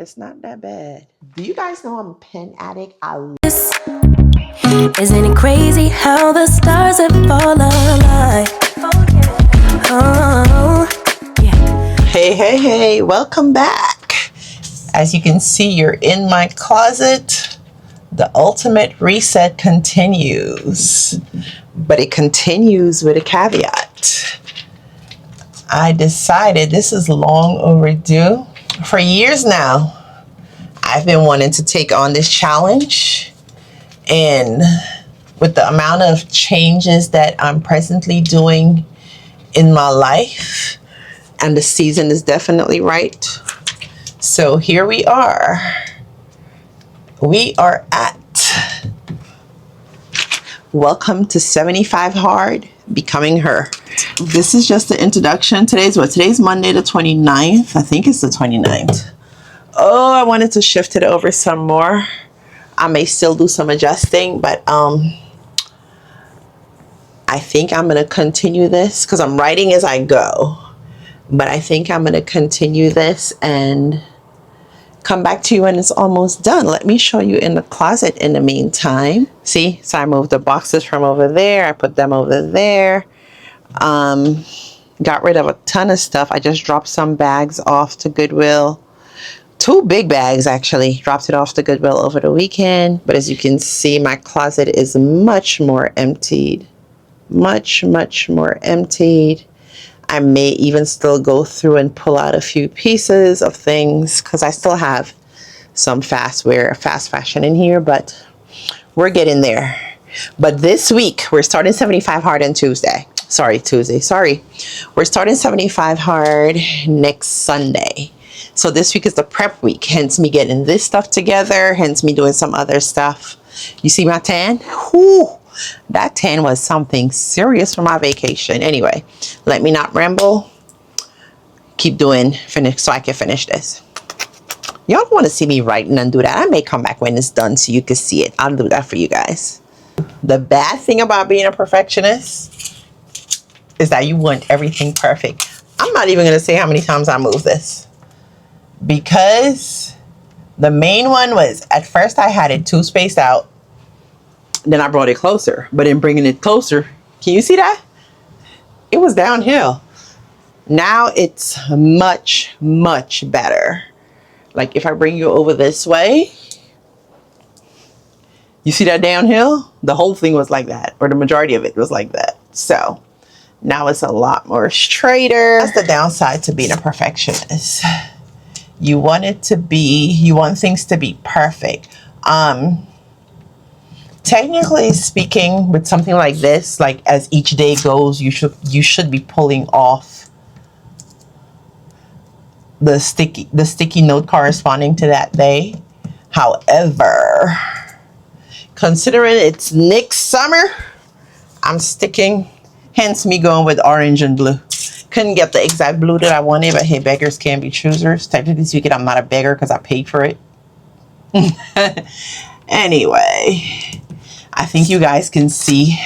It's not that bad. Do you guys know I'm a pen addict? Isn't it crazy how the stars have fallen alive? Oh, yeah. Hey, welcome back. As you can see, you're in my closet. The ultimate reset continues, but it continues with a caveat. I decided this is long overdue. For years now, I've been wanting to take on this challenge, and with the amount of changes that I'm presently doing in my life, and the season is definitely right. So here we are. We are at welcome to 75 Hard, Becoming Her. This is just the introduction. Today's Monday the 29th. I think it's the 29th. Oh, I wanted to shift it over some more. I may still do some adjusting, but I think I'm going to continue this because I'm writing as I go. But I think I'm going to continue this and come back to you when it's almost done. Let me show you in the closet in the meantime. See, so I moved the boxes from over there. I put them over there. Got rid of a ton of stuff. I just dropped some bags off to Goodwill. 2 big bags actually. Dropped it off to Goodwill over the weekend. But as you can see, my closet is much more emptied. Much more emptied. I may even still go through and pull out a few pieces of things because I still have some fast fashion in here, but we're getting there. But this week, we're starting 75 Hard on Tuesday. Sorry. We're starting 75 Hard next Sunday. So this week is the prep week, hence me getting this stuff together, hence me doing some other stuff. You see my tan? Whew. That tan was something serious for my vacation. Anyway, let me not ramble. Keep doing, finish so I can finish this. Y'all don't want to see me writing and do that. I may come back when it's done so you can see it. I'll do that for you guys. The bad thing about being a perfectionist is that you want everything perfect. I'm not even going to say how many times I move this. Because the main one was, at first I had it too spaced out. Then I brought it closer, but in bringing it closer, can you see that? It was downhill. Now it's much better. Like if I bring you over this way, you see that downhill? The whole thing was like that, or the majority of it was like that. So now it's a lot more straighter. That's the downside to being a perfectionist. You want things to be perfect. Technically speaking, with something like this, like as each day goes, you should be pulling off the sticky note corresponding to that day. However, considering it's next summer, I'm sticking, hence me going with orange and blue. Couldn't get the exact blue that I wanted, but hey, beggars can't be choosers. Technically speaking, I'm not a beggar because I paid for it. Anyway, I think you guys can see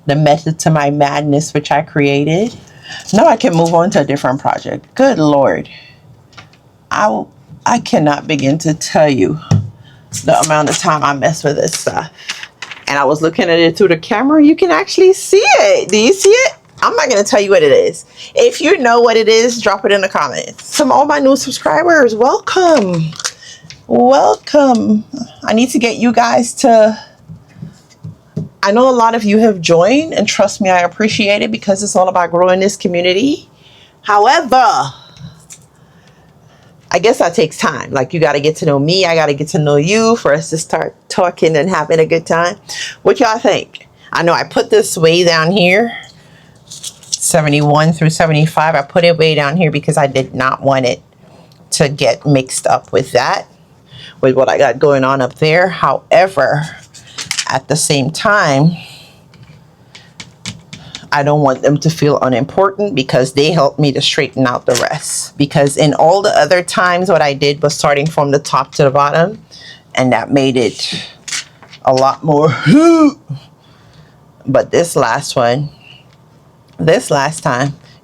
the method to my madness, which I created. Now I can move on to a different project. Good Lord. I cannot begin to tell you the amount of time I mess with this stuff. And I was looking at it through the camera. You can actually see it. Do you see it? I'm not going to tell you what it is. If you know what it is, drop it in the comments. Some all my new subscribers, welcome. Welcome. I need to get you guys to, I know a lot of you have joined, and trust me, I appreciate it because it's all about growing this community. However, I guess that takes time. Like, you got to get to know me. I got to get to know you for us to start talking and having a good time. What y'all think? I know I put this way down here, 71 through 75. I put it way down here because I did not want it to get mixed up with that, with what I got going on up there. However, at the same time, I don't want them to feel unimportant because they helped me to straighten out the rest. Because in all the other times, what I did was starting from the top to the bottom, and that made it a lot more. But this last time,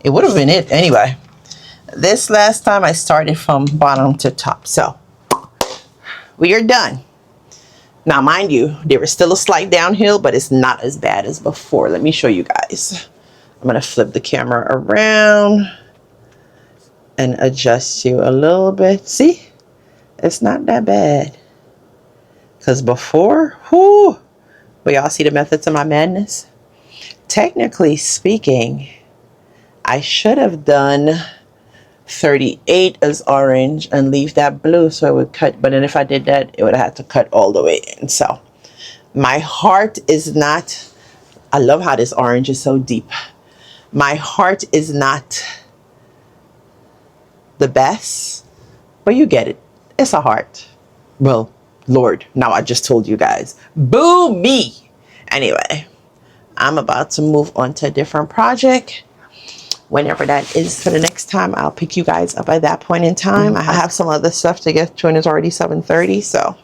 it would have been it anyway. This last time I started from bottom to top. So we are done. Now, mind you, there is still a slight downhill, but it's not as bad as before. Let me show you guys. I'm going to flip the camera around and adjust you a little bit. See, it's not that bad. Because before, whoo, but y'all see the methods of my madness? Technically speaking, I should have done 38 as orange and leave that blue so it would cut. But then if I did that, it would have had to cut all the way in. So my heart is not, I love how this orange is so deep. My heart is not the best, but you get it. It's a heart. Well, Lord, now I just told you guys. Boo me. Anyway, I'm about to move on to a different project. Whenever that is for the next time, I'll pick you guys up at that point in time. I have some other stuff to get to and it's already 7:30. So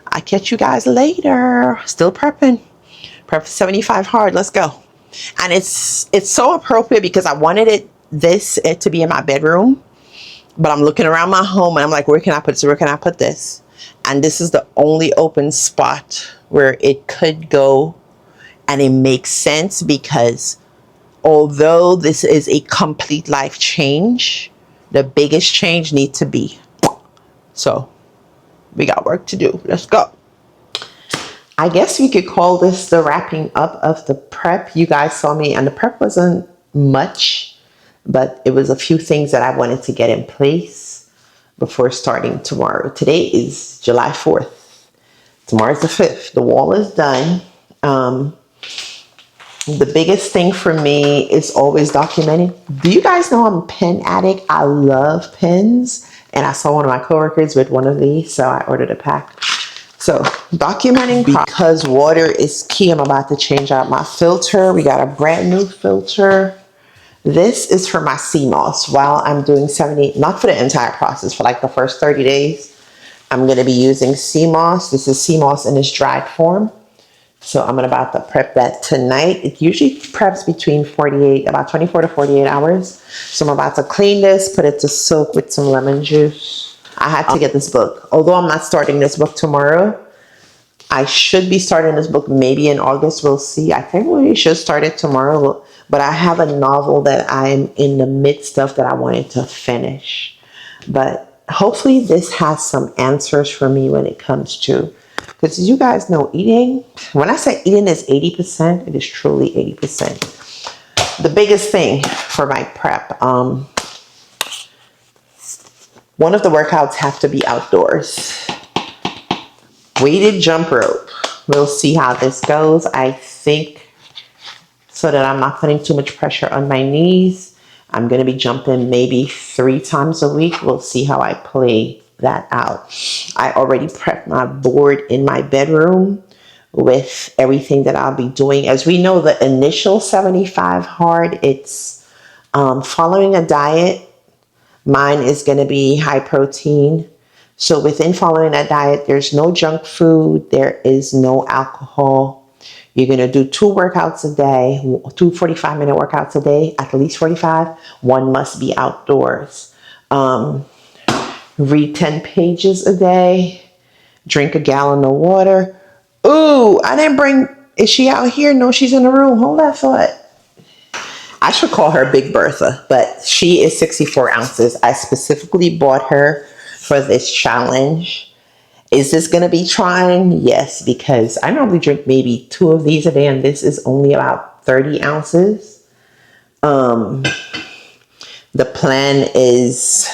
I'll catch you guys later. Still prepping. Prep 75 hard. Let's go. And it's so appropriate because I wanted it to be in my bedroom. But I'm looking around my home and I'm like, where can I put this? Where can I put this? And this is the only open spot where it could go. And it makes sense because although this is a complete life change, the biggest change needs to be. So we got work to do. Let's go. I guess we could call this the wrapping up of the prep. You guys saw me, and the prep wasn't much, but it was a few things that I wanted to get in place before starting tomorrow. Today is July 4th. Tomorrow's the 5th. The wall is done. The biggest thing for me is always documenting. Do you guys know I'm a pen addict? I love pens. And I saw one of my coworkers with one of these, so I ordered a pack. So documenting because water is key. I'm about to change out my filter. We got a brand new filter. This is for my sea moss while I'm doing 70, not for the entire process, for like the first 30 days. I'm going to be using sea moss. This is sea moss in its dried form. So I'm about to prep that tonight. It usually preps between about 24 to 48 hours. So I'm about to clean this, put it to soak with some lemon juice. I had to get this book. Although I'm not starting this book tomorrow, I should be starting this book maybe in August. We'll see. I think we should start it tomorrow. But I have a novel that I'm in the midst of that I wanted to finish. But hopefully this has some answers for me when it comes to, because you guys know eating, when I say eating is 80%, it is truly 80%. The biggest thing for my prep, one of the workouts have to be outdoors. Weighted jump rope. We'll see how this goes. I think so that I'm not putting too much pressure on my knees, I'm going to be jumping maybe 3 times a week. We'll see how I play that out. I already prepped my board in my bedroom with everything that I'll be doing. As we know, the initial 75 hard, it's following a diet. Mine is going to be high protein. So within following that diet, there's no junk food. There is no alcohol. You're going to do 2 workouts a day, 2 45-minute workouts a day, at least 45. One must be outdoors. Read 10 pages a day. Drink a gallon of water. Ooh, I didn't bring, is she out here? No, she's in the room. Hold that thought. I should call her Big Bertha, but she is 64 ounces. I specifically bought her for this challenge. Is this going to be trying? Yes, because I normally drink maybe 2 of these a day, and this is only about 30 ounces. The plan is,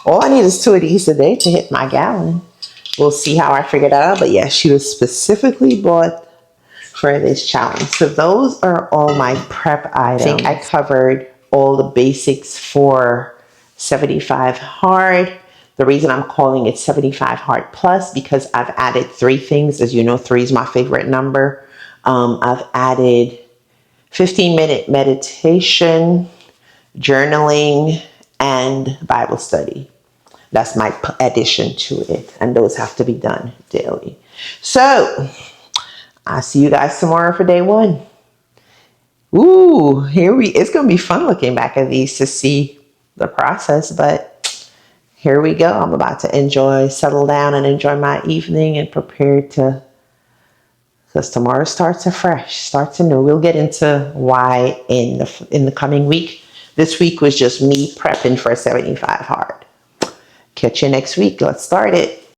all I need is 2 of these a day to hit my gallon. We'll see how I figure that out. But yeah, she was specifically bought for this challenge. So those are all my prep items. I think I covered all the basics for 75 hard. The reason I'm calling it 75 hard plus because I've added 3 things. As you know, 3 is my favorite number. I've added 15-minute meditation, journaling, and Bible study. That's my addition to it. And those have to be done daily. So I'll see you guys tomorrow for day 1. Ooh, it's going to be fun looking back at these to see the process, but here we go. I'm about to settle down and enjoy my evening and prepare to, because tomorrow starts afresh, starts anew. We'll get into why in the coming week. This week was just me prepping for 75 hard. Catch you next week. Let's start it.